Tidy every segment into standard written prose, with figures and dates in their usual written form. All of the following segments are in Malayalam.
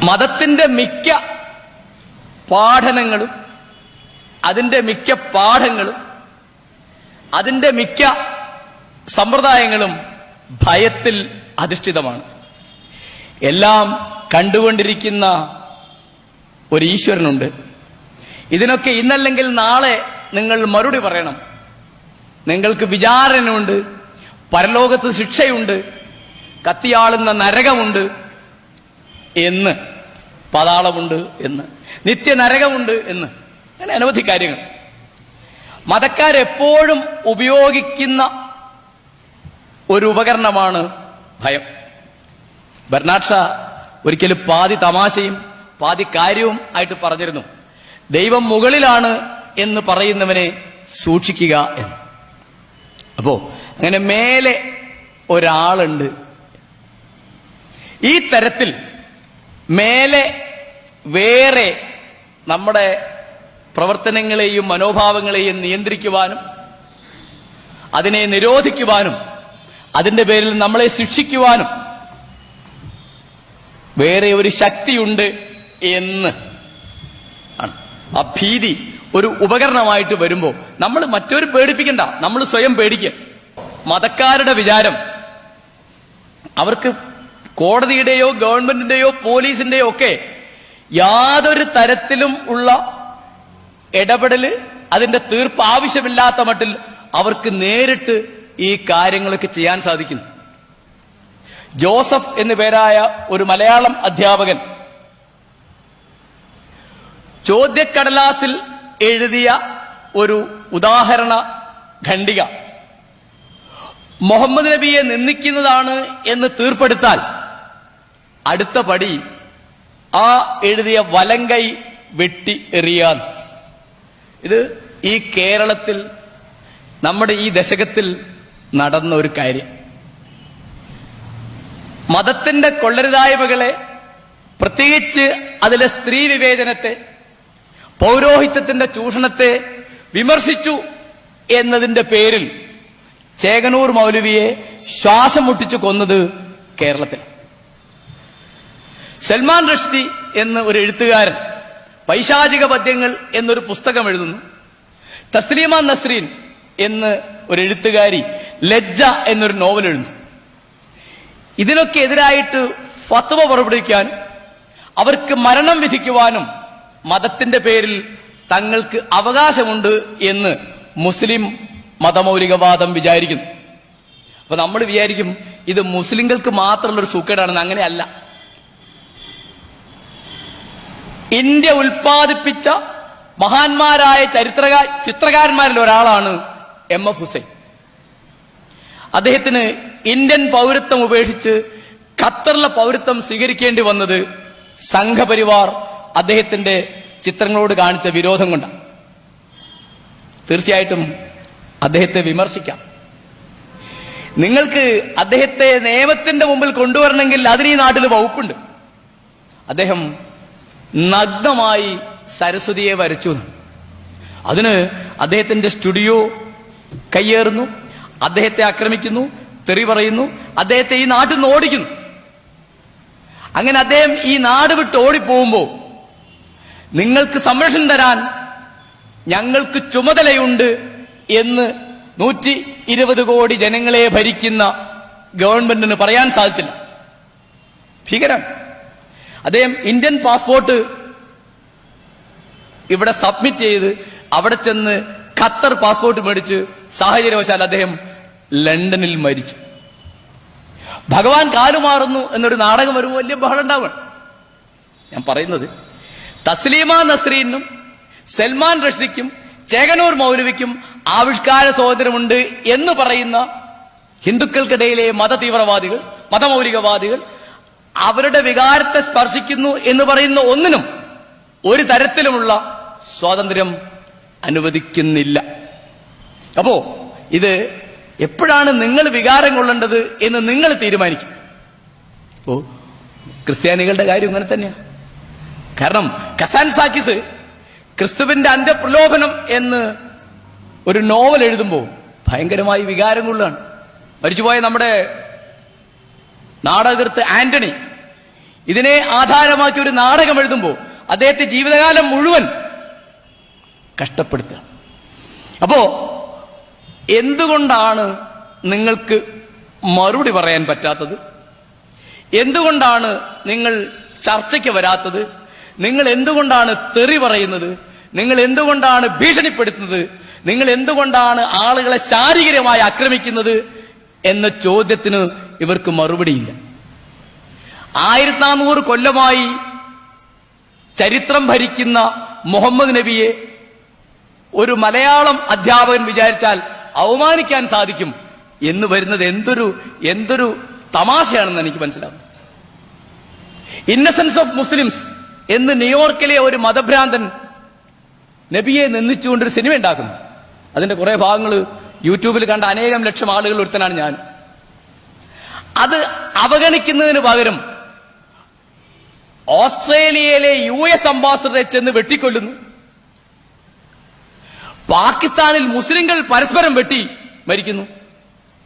മതത്തിന്റെ മിക്ക പാഠനങ്ങളും അതിന്റെ മിക്ക പാഠങ്ങളും അതിന്റെ മിക്ക സമ്പ്രദായങ്ങളും ഭയത്തിൽ അധിഷ്ഠിതമാണ്. എല്ലാം കണ്ടുകൊണ്ടിരിക്കുന്ന ഒരു ഈശ്വരനുണ്ട്. ഇതിനൊക്കെ ഇന്നല്ലെങ്കിൽ നാളെ നിങ്ങൾ മറുപടി പറയണം. നിങ്ങൾക്ക് വിചാരണയുണ്ട്, പരലോകത്ത് ശിക്ഷയുണ്ട്, കത്തിയാളുന്ന നരകമുണ്ട് എന്ന്, പാതാളമുണ്ട് എന്ന്, നിത്യനരകമുണ്ട് എന്ന്, അങ്ങനെ അനവധി കാര്യങ്ങൾ. മതക്കാരെപ്പോഴും ഉപയോഗിക്കുന്ന ഒരു ഉപകരണമാണ് ഭയം. ബെർനാഡ് ഷാ ഒരിക്കലും പാതി തമാശയും പാതി കാര്യവും ആയിട്ട് പറഞ്ഞിരുന്നു, ദൈവം മുകളിലാണ് എന്ന് പറയുന്നവനെ സൂക്ഷിക്കുക എന്ന്. അപ്പോ അങ്ങനെ മേലെ ഒരാളുണ്ട്. ഈ തരത്തിൽ മേലെ വേറെ നമ്മുടെ പ്രവർത്തനങ്ങളെയും മനോഭാവങ്ങളെയും നിയന്ത്രിക്കുവാനും അതിനെ നിരോധിക്കുവാനും അതിന്റെ പേരിൽ നമ്മളെ ശിക്ഷിക്കുവാനും വേറെ ഒരു ശക്തിയുണ്ട് എന്ന് ആണ്. ആ ഭീതി ഒരു ഉപകരണമായിട്ട് വരുമ്പോൾ നമ്മൾ മറ്റൊരു പേടിപ്പിക്കണ്ട, നമ്മൾ സ്വയം പേടിക്കുക. മതക്കാരുടെ വിചാരം അവർക്ക് കോടതിയുടെയോ ഗവൺമെന്റിന്റെയോ പോലീസിന്റെയോ ഒക്കെ യാതൊരു തരത്തിലും ഉള്ള ഇടപെടല്, അതിന്റെ തീർപ്പ് ആവശ്യമില്ലാത്ത മട്ടിൽ അവർക്ക് നേരിട്ട് ഈ കാര്യങ്ങളൊക്കെ ചെയ്യാൻ സാധിക്കുന്നു. ജോസഫ് എന്നു പേരായ ഒരു മലയാളം അധ്യാപകൻ ചോദ്യക്കടലാസിൽ എഴുതിയ ഒരു ഉദാഹരണ ഖണ്ഡിക മുഹമ്മദ് നബിയെ നിന്ദിക്കുന്നതാണ് എന്ന് തീർപ്പെടുത്താൽ അടുത്ത പടി ആ എഴുതിയ വലങ്കൈ വെട്ടി എറിയാൻ. ഇത് ഈ കേരളത്തിൽ നമ്മുടെ ഈ ദശകത്തിൽ നടന്ന ഒരു കാര്യം. മതത്തിന്റെ കൊള്ളരുതായ്മകളെ, പ്രത്യേകിച്ച് അതിലെ സ്ത്രീ വിവേചനത്തെ, പൗരോഹിത്യത്തിന്റെ ചൂഷണത്തെ വിമർശിച്ചു എന്നതിന്റെ പേരിൽ ചേകനൂർ മൗലവിയെ ശ്വാസം മുട്ടിച്ചു കൊന്നത് കേരളത്തിൽ. സൽമാൻ റുഷ്ദി എന്ന ഒരു എഴുത്തുകാരൻ പൈശാചിക പദ്യങ്ങൾ എന്നൊരു പുസ്തകം എഴുതുന്നു. തസ്ലീമ നസ്രീൻ എന്ന് ഒരു എഴുത്തുകാരി ലജ്ജ എന്നൊരു നോവൽ എഴുതുന്നു. ഇതിനൊക്കെ എതിരായിട്ട് ഫത്വ പുറപ്പെടുവിക്കാനും അവർക്ക് മരണം വിധിക്കുവാനും മതത്തിന്റെ പേരിൽ തങ്ങൾക്ക് അവകാശമുണ്ട് എന്ന് മുസ്ലിം മതമൗലികവാദം വിചാരിക്കുന്നു. അപ്പൊ നമ്മൾ വിചാരിക്കും ഇത് മുസ്ലിങ്ങൾക്ക് മാത്രമുള്ള ഒരു സൂക്കേടാണെന്ന്. അങ്ങനെയല്ല. ഇന്ത്യ ഉൽപ്പാദിപ്പിച്ച മഹാന്മാരായ ചിത്രകാരന്മാരിൽ ഒരാളാണ് എം.എഫ്. ഹുസൈൻ. അദ്ദേഹത്തിന് ഇന്ത്യൻ പൗരത്വം ഉപേക്ഷിച്ച് ഖത്തറിലെ പൗരത്വം സ്വീകരിക്കേണ്ടി വന്നത് സംഘപരിവാർ അദ്ദേഹത്തിന്റെ ചിത്രങ്ങളോട് കാണിച്ച വിരോധം കൊണ്ടാണ്. തീർച്ചയായിട്ടും അദ്ദേഹത്തെ വിമർശിക്കാം. നിങ്ങൾക്ക് അദ്ദേഹത്തെ നിയമത്തിന്റെ മുമ്പിൽ കൊണ്ടുവരണമെങ്കിൽ അതിന് ഈ നാട്ടിൽ വകുപ്പുണ്ട്. അദ്ദേഹം നഗ്നമായി സരസ്വതിയെ വരച്ചു. അതിന് അദ്ദേഹത്തിന്റെ സ്റ്റുഡിയോ കയ്യേറുന്നു, അദ്ദേഹത്തെ ആക്രമിക്കുന്നു, തെറി പറയുന്നു, അദ്ദേഹത്തെ ഈ നാട്ടിൽ നിന്ന് ഓടിക്കുന്നു. അങ്ങനെ അദ്ദേഹം ഈ നാട് വിട്ട് ഓടിപ്പോകുമ്പോ നിങ്ങൾക്ക് സംരക്ഷണം തരാൻ ഞങ്ങൾക്ക് ചുമതലയുണ്ട് എന്ന് 120 കോടി ജനങ്ങളെ ഭരിക്കുന്ന ഗവൺമെന്റിന് പറയാൻ സാധിച്ചില്ല. ഭീകരം. അദ്ദേഹം ഇന്ത്യൻ പാസ്പോർട്ട് ഇവിടെ സബ്മിറ്റ് ചെയ്ത് അവിടെ ചെന്ന് ഖത്തർ പാസ്പോർട്ട് മേടിച്ച് സാഹചര്യവശാൽ അദ്ദേഹം ലണ്ടനിൽ മരിച്ചു. ഭഗവാൻ കാലുമാറുന്നു എന്നൊരു നാടകം വരുമ്പോൾ വലിയ ബഹളം ഉണ്ടാവുകയാണ്. ഞാൻ പറയുന്നത് തസ്ലീമ നസ്രീനും സൽമാൻ റുഷ്ദിക്കും ചേകനൂർ മൗലവിക്കും ആവിഷ്കാര സ്വാതന്ത്ര്യമുണ്ട് എന്ന് പറയുന്ന ഹിന്ദുക്കൾക്കിടയിലെ മതതീവ്രവാദികൾ, മതമൗലികവാദികൾ അവരുടെ വികാരത്തെ സ്പർശിക്കുന്നു എന്ന് പറയുന്ന ഒന്നിനും ഒരു തരത്തിലുമുള്ള സ്വാതന്ത്ര്യം അനുവദിക്കുന്നില്ല. അപ്പോ ഇത് എപ്പോഴാണ് നിങ്ങൾ വികാരം കൊള്ളേണ്ടത് എന്ന് നിങ്ങൾ തീരുമാനിക്കും. ഓ, ക്രിസ്ത്യാനികളുടെ കാര്യം ഇങ്ങനെ തന്നെയാണ്. കാരണം കസാൻ സാക്കിസ് ക്രിസ്തുവിന്റെ അന്ത്യപ്രലോഭനം എന്ന് ഒരു നോവൽ എഴുതുമ്പോൾ ഭയങ്കരമായി വികാരം കൊള്ളുകയാണ്. മരിച്ചുപോയ നമ്മുടെ നാടകകൃത്ത് ആന്റണി ഇതിനെ ആധാരമാക്കി ഒരു നാടകം എഴുതുമ്പോൾ അദ്ദേഹത്തെ ജീവിതകാലം മുഴുവൻ കഷ്ടപ്പെടുത്തുക. അപ്പോ എന്തുകൊണ്ടാണ് നിങ്ങൾക്ക് മറുപടി പറയാൻ പറ്റാത്തത്? എന്തുകൊണ്ടാണ് നിങ്ങൾ ചർച്ചയ്ക്ക് വരാത്തത്? നിങ്ങൾ എന്തുകൊണ്ടാണ് തെറി പറയുന്നത്? നിങ്ങൾ എന്തുകൊണ്ടാണ് ഭീഷണിപ്പെടുത്തുന്നത്? നിങ്ങൾ എന്തുകൊണ്ടാണ് ആളുകളെ ശാരീരികമായി ആക്രമിക്കുന്നത് എന്ന ചോദ്യത്തിന് ഇവർക്ക് മറുപടിയില്ല. 1400 കൊല്ലമായി ചരിത്രം ഭരിക്കുന്ന മുഹമ്മദ് നബിയെ ഒരു മലയാളം അധ്യാപകൻ വിചാരിച്ചാൽ അവമാനിക്കാൻ സാധിക്കും എന്ന് വരുന്നത് എന്തൊരു തമാശയാണെന്ന് എനിക്ക് മനസ്സിലാവുന്നു. ഇന്നസെൻസ് ഓഫ് മുസ്ലിംസ് എന്ന് ന്യൂയോർക്കിലെ ഒരു മതഭ്രാന്തൻ നബിയെ നിന്ദിച്ചുകൊണ്ടൊരു സിനിമ ഉണ്ടാക്കുന്നു. അതിന്റെ കുറെ ഭാഗങ്ങൾ യൂട്യൂബിൽ കണ്ട അനേകം ലക്ഷം ആളുകൾ ഒരുത്തനാണ് ഞാൻ. അത് അവഗണിക്കുന്നതിന് പകരം ഓസ്ട്രേലിയയിലെ US അംബാസഡറെ ചെന്ന് വെട്ടിക്കൊല്ലുന്നു. പാകിസ്ഥാനിൽ മുസ്ലിങ്ങൾ പരസ്പരം വെട്ടി മരിക്കുന്നു.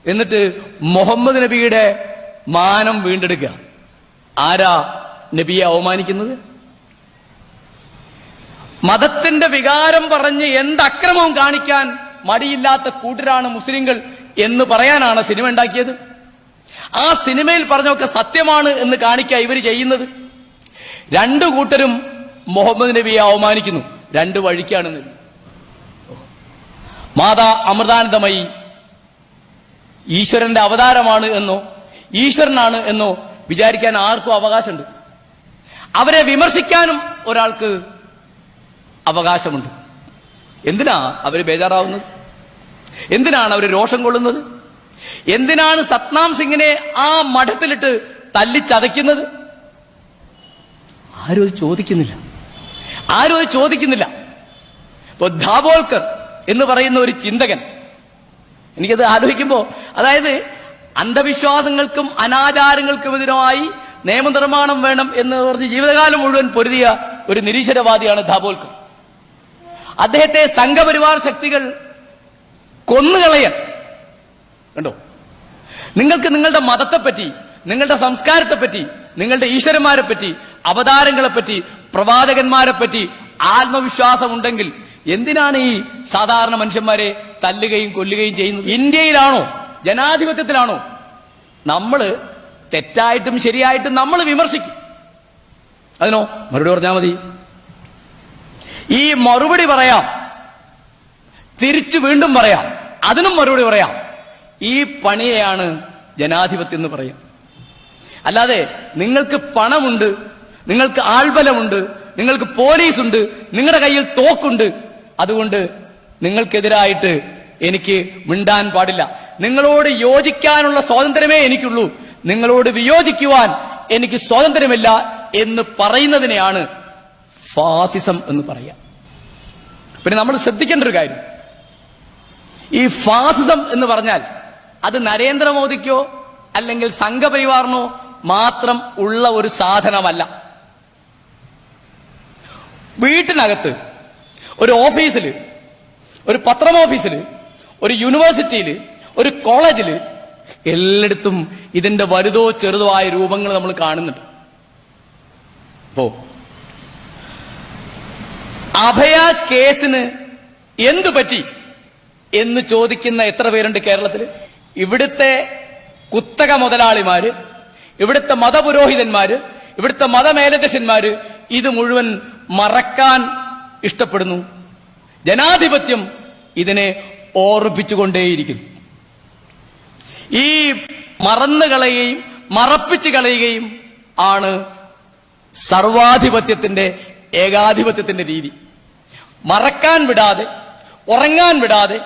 എന്നിട്ട് മുഹമ്മദ് നബിയുടെ മാനം വീണ്ടെടുക്കുക. ആരാ നബിയെ അവമാനിക്കുന്നത്? മതത്തിന്റെ വികാരം പറഞ്ഞ് എന്ത് അക്രമവും കാണിക്കാൻ മടിയില്ലാത്ത കൂട്ടരാണ് മുസ്ലിങ്ങൾ എന്ന് പറയാനാണ് സിനിമ ഉണ്ടാക്കിയത്. ആ സിനിമയിൽ പറഞ്ഞൊക്കെ സത്യമാണ് എന്ന് കാണിക്കുക ഇവർ ചെയ്യുന്നത്. രണ്ടു കൂട്ടരും മുഹമ്മദ് നബിയെ അവമാനിക്കുന്നു. രണ്ട് വഴിക്കാണ്. മാതാ അമൃതാനന്ദമയി ഈശ്വരന്റെ അവതാരമാണ് എന്നോ ഈശ്വരനാണ് എന്നോ വിചാരിക്കാൻ ആർക്കും അവകാശമുണ്ട്. അവരെ വിമർശിക്കാനും ഒരാൾക്ക് അവകാശമുണ്ട്. എന്തിനാ അവര് ബേജാറാവുന്നത്? എന്തിനാണ് അവര് രോഷം കൊള്ളുന്നത്? എന്തിനാണ് സത്നാം സിംഗിനെ ആ മഠത്തിലിട്ട് തല്ലിച്ചതയ്ക്കുന്നത്? ആരും അത് ചോദിക്കുന്നില്ല. ഇപ്പൊ ധാബോൾക്കർ എന്ന് പറയുന്ന ഒരു ചിന്തകൻ, എനിക്കത് ആലോചിക്കുമ്പോ, അതായത് അന്ധവിശ്വാസങ്ങൾക്കും അനാചാരങ്ങൾക്കുമെതിരായി നിയമനിർമ്മാണം വേണം എന്ന് പറഞ്ഞ് ജീവിതകാലം മുഴുവൻ പൊരുതിയ ഒരു നിരീശ്വരവാദിയാണ് ധാബോൾക്കർ. അദ്ദേഹത്തെ സംഘപരിവാർ ശക്തികൾ കൊന്നുകളയാൻ കണ്ടോ. നിങ്ങൾക്ക് നിങ്ങളുടെ മതത്തെപ്പറ്റി, നിങ്ങളുടെ സംസ്കാരത്തെപ്പറ്റി, നിങ്ങളുടെ ഈശ്വരന്മാരെ പറ്റി, അവതാരങ്ങളെ പറ്റി, പ്രവാചകന്മാരെ പറ്റി ആത്മവിശ്വാസം ഉണ്ടെങ്കിൽ എന്തിനാണ് ഈ സാധാരണ മനുഷ്യന്മാരെ തല്ലുകയും കൊല്ലുകയും ചെയ്യുന്നത്? ഇന്ത്യയിലാണോ, ജനാധിപത്യത്തിലാണോ? നമ്മള് തെറ്റായിട്ടും ശരിയായിട്ടും നമ്മൾ വിമർശിക്കും. അതിനോ മറുപടി പറഞ്ഞാൽ മതി. ഈ മറുപടി പറയാം, തിരിച്ചു വീണ്ടും പറയാം, അതിനും മറുപടി പറയാം. ഈ പണിയെയാണ് ജനാധിപത്യം എന്ന് പറയാം. അല്ലാതെ നിങ്ങൾക്ക് പണമുണ്ട്, നിങ്ങൾക്ക് ആൾബലമുണ്ട്, നിങ്ങൾക്ക് പോലീസുണ്ട്, നിങ്ങളുടെ കയ്യിൽ തോക്കുണ്ട്, അതുകൊണ്ട് നിങ്ങൾക്കെതിരായിട്ട് എനിക്ക് മിണ്ടാൻ പാടില്ല. നിങ്ങളോട് യോജിക്കാനുള്ള സ്വാതന്ത്ര്യമേ എനിക്കുള്ളൂ, നിങ്ങളോട് വിയോജിക്കുവാൻ എനിക്ക് സ്വാതന്ത്ര്യമില്ല എന്ന് പറയുന്നതിനെയാണ് ഫാസിസം എന്ന് പറയാം. പിന്നെ നമ്മൾ ശ്രദ്ധിക്കേണ്ട ഒരു കാര്യം, ഈ ഫാസിസം എന്ന് പറഞ്ഞാൽ അത് നരേന്ദ്രമോദിക്കോ അല്ലെങ്കിൽ സംഘപരിവാറിനോ മാത്രം ഉള്ള ഒരു സാധനമല്ല. വീട്ടിനകത്ത്, ഒരു ഓഫീസിൽ, ഒരു പത്രം ഓഫീസിൽ, ഒരു യൂണിവേഴ്സിറ്റിയിൽ, ഒരു കോളേജിൽ, എല്ലായിടത്തും ഇതിന്റെ വലുതോ ചെറുതോ ആയ രൂപങ്ങൾ നമ്മൾ കാണുന്നുണ്ട്. അപ്പോ അഭയ കേസിന് എന്തു പറ്റി എന്ന് ചോദിക്കുന്ന എത്ര പേരുണ്ട് കേരളത്തിൽ? ഇവിടുത്തെ കുത്തക മുതലാളിമാര്, ഇവിടുത്തെ മതപുരോഹിതന്മാര്, ഇവിടുത്തെ മതമേലധ്യക്ഷന്മാര് ഇത് മുഴുവൻ മറക്കാൻ ഇഷ്ടപ്പെടുന്നു. ജനാധിപത്യം ഇതിനെ ഓർമ്മിപ്പിച്ചുകൊണ്ടേയിരിക്കുന്നു. ഈ മറന്നു കളയുകയും മറപ്പിച്ചു കളയുകയും ആണ് സർവാധിപത്യത്തിന്റെ, ഏകാധിപത്യത്തിന്റെ രീതി. മറക്കാൻ വിടാതെ, ഉറങ്ങാൻ വിടാതെ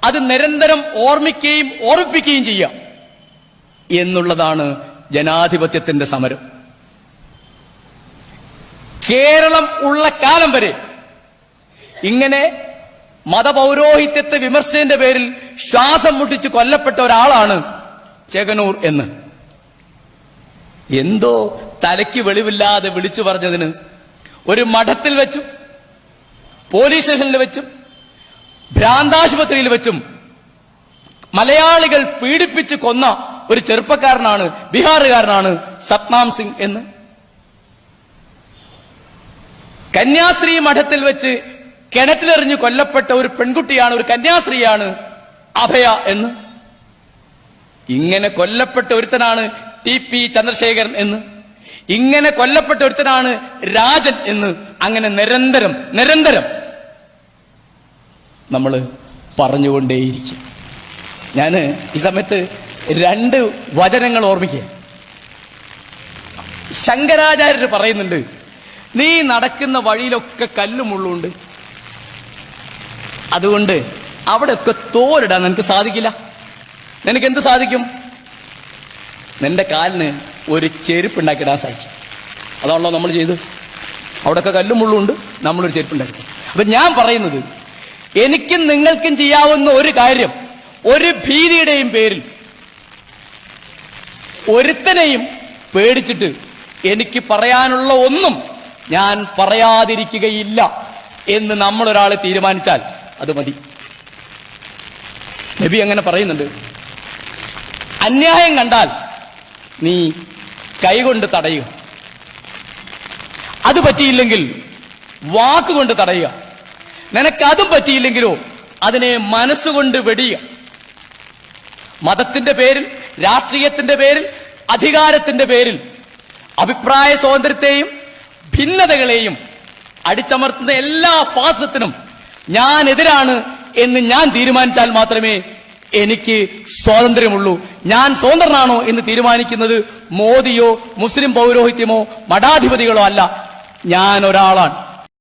അത് നിരന്തരം ഓർമ്മിക്കുകയും ഓർമ്മിപ്പിക്കുകയും ചെയ്യാം എന്നുള്ളതാണ് ജനാധിപത്യത്തിന്റെ സമരം. കേരളം ഉള്ള കാലം വരെ ഇങ്ങനെ മതപൗരോഹിത്യത്തെ വിമർശനത്തിന്റെ പേരിൽ ശ്വാസം മുട്ടിച്ച് കൊല്ലപ്പെട്ട ഒരാളാണ് ചെകനൂർ എന്ന്. എന്തോ തലയ്ക്ക് വെളിവില്ലാതെ വിളിച്ചു പറഞ്ഞതിന് ഒരു മഠത്തിൽ വെച്ചും പോലീസ് സ്റ്റേഷനിൽ വെച്ചും ഭ്രാന്താശുപത്രിയിൽ വെച്ചും മലയാളികൾ പീഡിപ്പിച്ച് കൊന്ന ഒരു ചെറുപ്പക്കാരനാണ്, ബീഹാറുകാരനാണ് സത്നാം സിംഗ് എന്ന്. കന്യാസ്ത്രീ മഠത്തിൽ വെച്ച് കിണറ്റിലെറിഞ്ഞ് കൊല്ലപ്പെട്ട ഒരു പെൺകുട്ടിയാണ്, ഒരു കന്യാസ്ത്രീയാണ് അഭയ എന്ന്. ഇങ്ങനെ കൊല്ലപ്പെട്ട ഒരുത്തനാണ് TP ചന്ദ്രശേഖരൻ എന്ന്. ഇങ്ങനെ കൊല്ലപ്പെട്ട ഒരുത്തനാണ് രാജൻ എന്ന്. അങ്ങനെ നിരന്തരം നമ്മൾ പറഞ്ഞുകൊണ്ടേയിരിക്കും. ഞാന് ഈ സമയത്ത് 2 വചനങ്ങൾ ഓർമ്മിക്കുക. ശങ്കരാചാര്യർ പറയുന്നുണ്ട്, നീ നടക്കുന്ന വഴിയിലൊക്കെ കല്ലും മുള്ളുണ്ട്, അതുകൊണ്ട് അവിടെയൊക്കെ തോരിടാൻ നിനക്ക് സാധിക്കില്ല. നിനക്ക് എന്ത് സാധിക്കും? നിന്റെ കാലിന് ഒരു ചെരുപ്പ് ഉണ്ടാക്കിയിടാൻ സാധിക്കും. അതാണല്ലോ നമ്മൾ ചെയ്ത്. അവിടെയൊക്കെ കല്ലും മുള്ളുണ്ട്, നമ്മളൊരു ചെരുപ്പ് ഉണ്ടാക്കി. അപ്പൊ ഞാൻ പറയുന്നത്, എനിക്കും നിങ്ങൾക്കും ചെയ്യാവുന്ന ഒരു കാര്യം, ഒരു ഭീതിയുടെയും പേരിൽ ഒരുത്തനെയും പേടിച്ചിട്ട് എനിക്ക് പറയാനുള്ള ഒന്നും ഞാൻ പറയാതിരിക്കുകയില്ല എന്ന് നമ്മളൊരാളെ തീരുമാനിച്ചാൽ അത് മതി. നബി അങ്ങനെ പറയുന്നുണ്ട്, അന്യായം കണ്ടാൽ നീ കൈകൊണ്ട് തടയുക, അത് പറ്റിയില്ലെങ്കിൽ വാക്കുകൊണ്ട് തടയുക, നിനക്കതും പറ്റിയില്ലെങ്കിലോ അതിനെ മനസ്സുകൊണ്ട് വെടിയുക. മതത്തിന്റെ പേരിൽ, രാഷ്ട്രീയത്തിന്റെ പേരിൽ, അധികാരത്തിന്റെ പേരിൽ അഭിപ്രായ സ്വാതന്ത്ര്യത്തെയും ഭിന്നതകളെയും അടിച്ചമർത്തുന്ന എല്ലാ ഫാസിസത്തിനും ഞാൻ എതിരാണ് എന്ന് ഞാൻ തീരുമാനിച്ചാൽ മാത്രമേ എനിക്ക് സ്വാതന്ത്ര്യമുള്ളൂ. ഞാൻ സ്വതന്ത്രനാണോ എന്ന് തീരുമാനിക്കുന്നത് മോദിയോ മുസ്ലിം പൗരോഹിത്യമോ മഠാധിപതികളോ അല്ല, ഞാൻ ഒരാളാണ്.